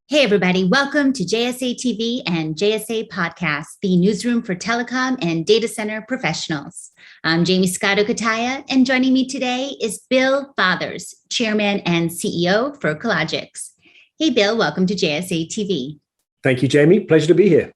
Hey, everybody. Welcome to JSA TV and JSA Podcast, the newsroom for telecom and data center professionals. I'm Jamie Scotto-Kataya, and joining me today is Bill Fathers, Chairman and CEO for Cologix. Hey, Bill, welcome to JSA TV. Thank you, Jamie. Pleasure to be here.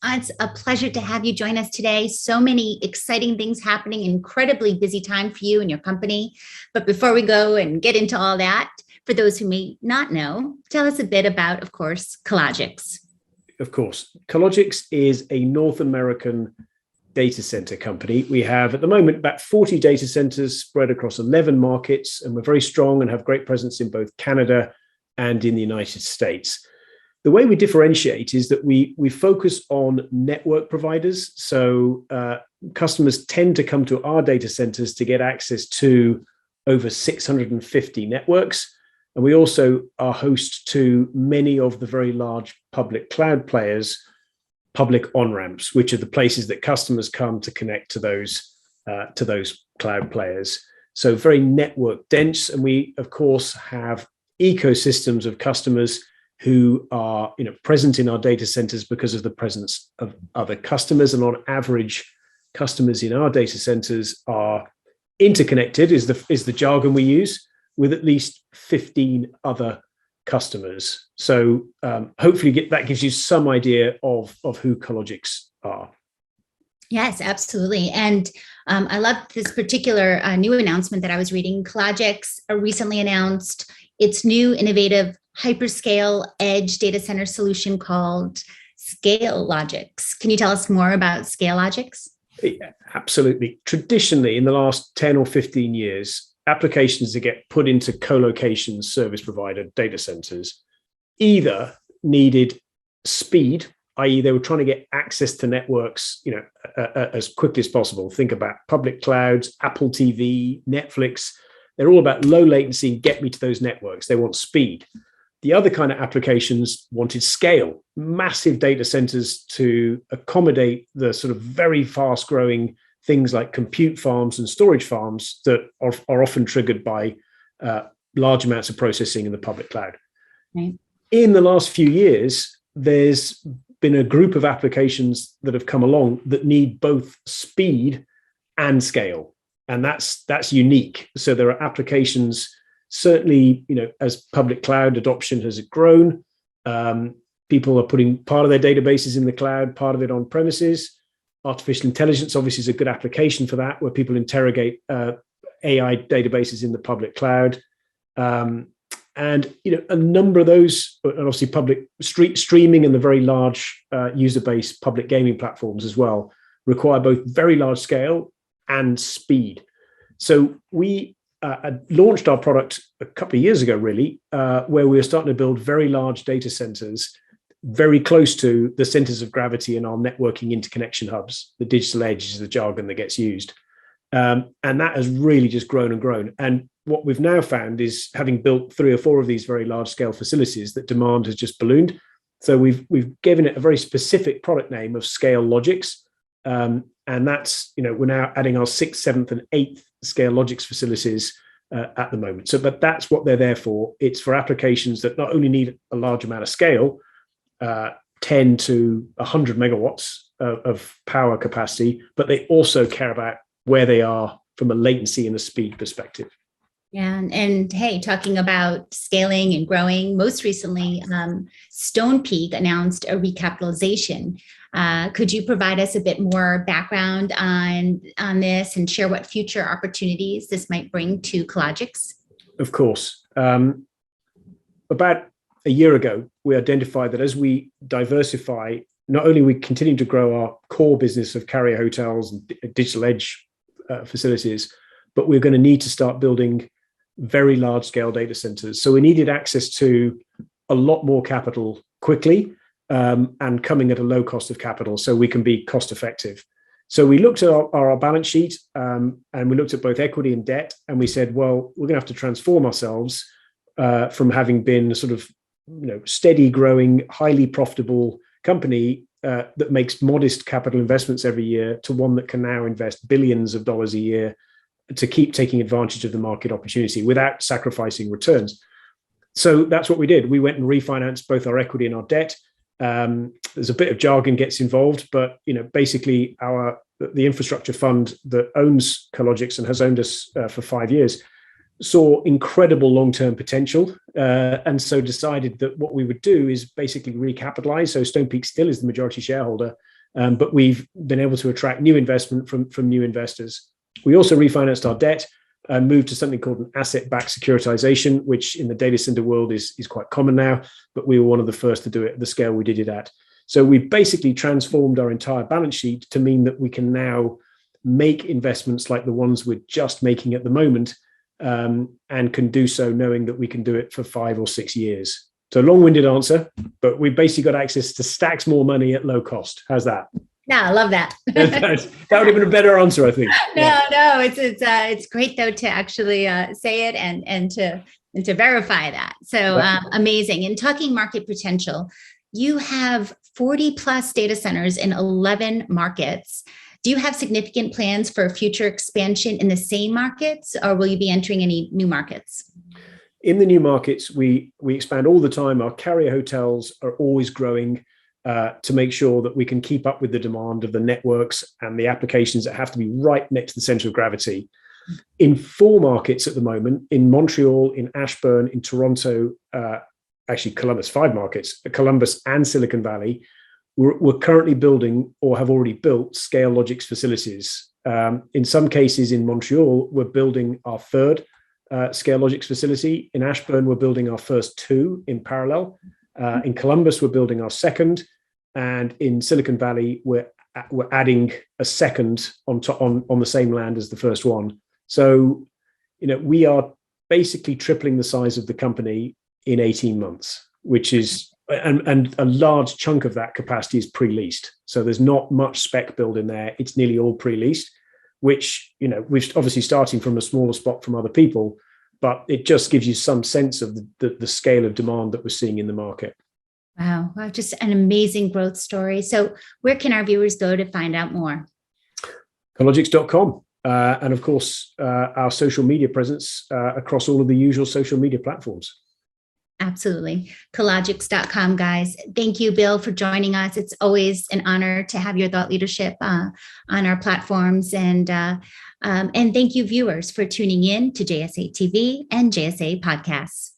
It's a pleasure to have you join us today. So many exciting things happening, incredibly busy time for you and your company. But before we go and get into all that, for those who may not know, tell us a bit about, of course, Cologix. Of course. Cologix is a North American data center company. We have, at the moment, about 40 data centers spread across 11 markets, and we're very strong and have great presence in both Canada and in the United States. The way we differentiate is that we focus on network providers. So customers tend to come to our data centers to get access to over 650 networks. And we also are host to many of the very large public cloud players, public on-ramps, which are the places that customers come to connect to those cloud players. So very network dense. And we, of course, have ecosystems of customers who are present in our data centers because of the presence of other customers. And on average, customers in our data centers are interconnected, is the jargon we use, with at least 15 other customers. So hopefully that gives you some idea of who Cologix are. Yes, absolutely. And I love this particular new announcement that I was reading. Cologix recently announced its new innovative hyperscale edge data center solution called Scalelogix. Can you tell us more about Scalelogix? Yeah, absolutely. Traditionally, in the last 10 or 15 years, applications that get put into co-location service provider data centers either needed speed, i.e. they were trying to get access to networks as quickly as possible. Think about public clouds, Apple TV, Netflix. They're all about low latency, get me to those networks. They want speed. The other kind of applications wanted scale, massive data centers to accommodate the sort of very fast growing things like compute farms and storage farms that are often triggered by large amounts of processing in the public cloud. Right. In the last few years, there's been a group of applications that have come along that need both speed and scale. And that's unique. So there are applications, certainly, as public cloud adoption has grown, people are putting part of their databases in the cloud, part of it on premises. Artificial intelligence obviously is a good application for that, where people interrogate AI databases in the public cloud. And a number of those, and obviously public streaming and the very large user-based public gaming platforms as well, require both very large scale and speed. So we launched our product a couple of years ago, really, where we were starting to build very large data centers very close to the centers of gravity in our networking interconnection hubs. The digital edge is the jargon that gets used. And that has really just grown and grown. And what we've now found is, having built 3 or 4 of these very large scale facilities, that demand has just ballooned. So we've given it a very specific product name of Scalelogix. And that's, we're now adding our 6th, 7th and 8th Scalelogix facilities at the moment. So, but that's what they're there for. It's for applications that not only need a large amount of scale, 10 to 100 megawatts of power capacity, but they also care about where they are from a latency and a speed perspective. Yeah, and hey, talking about scaling and growing, most recently, Stonepeak announced a recapitalization. Could you provide us a bit more background on this and share what future opportunities this might bring to Cologix? Of course. About a year ago, we identified that as we diversify, not only we continue to grow our core business of carrier hotels and digital edge facilities, but we're going to need to start building very large scale data centers. So we needed access to a lot more capital quickly and coming at a low cost of capital so we can be cost effective. So we looked at our balance sheet and we looked at both equity and debt, and we said, well, we're going to have to transform ourselves from having been a sort of steady growing, highly profitable company that makes modest capital investments every year to one that can now invest billions of dollars a year to keep taking advantage of the market opportunity without sacrificing returns. So that's what we did. We went and refinanced both our equity and our debt. There's a bit of jargon gets involved, but basically the infrastructure fund that owns Cologix and has owned us for 5 years saw incredible long-term potential, and so decided that what we would do is basically recapitalize. So Stonepeak still is the majority shareholder, but we've been able to attract new investment from new investors. We also refinanced our debt and moved to something called an asset-backed securitization, which in the data center world is quite common now, but we were one of the first to do it at the scale we did it at. So we basically transformed our entire balance sheet to mean that we can now make investments like the ones we're just making at the moment, and can do so knowing that we can do it for 5 or 6 years. So long-winded answer, but we basically got access to stacks more money at low cost. How's that? No, I love that. That would have been a better answer, I think. No, it's great though to actually say it and to verify that. So amazing. And talking market potential, you have 40 plus data centers in 11 markets. Do you have significant plans for future expansion in the same markets, or will you be entering any new markets? In the new markets, we expand all the time. Our carrier hotels are always growing to make sure that we can keep up with the demand of the networks and the applications that have to be right next to the center of gravity. In 4 markets at the moment, in Montreal, in Ashburn, in Toronto, actually Columbus, 5 markets, Columbus and Silicon Valley, we're currently building or have already built Scalelogix facilities. In some cases in Montreal, we're building our 3rd Scalelogix facility. In Ashburn, we're building our first 2 in parallel. In Columbus, we're building our 2nd. And in Silicon Valley, we're adding a 2nd on the same land as the first one. So, we are basically tripling the size of the company in 18 months, which is, and a large chunk of that capacity is pre-leased. So there's not much spec build in there. It's nearly all pre-leased, which, we're obviously starting from a smaller spot from other people, but it just gives you some sense of the scale of demand that we're seeing in the market. Wow, just an amazing growth story. So where can our viewers go to find out more? Cologix.com. And of course, our social media presence across all of the usual social media platforms. Absolutely. Cologix.com, guys. Thank you, Bill, for joining us. It's always an honor to have your thought leadership on our platforms. And thank you, viewers, for tuning in to JSA TV and JSA Podcasts.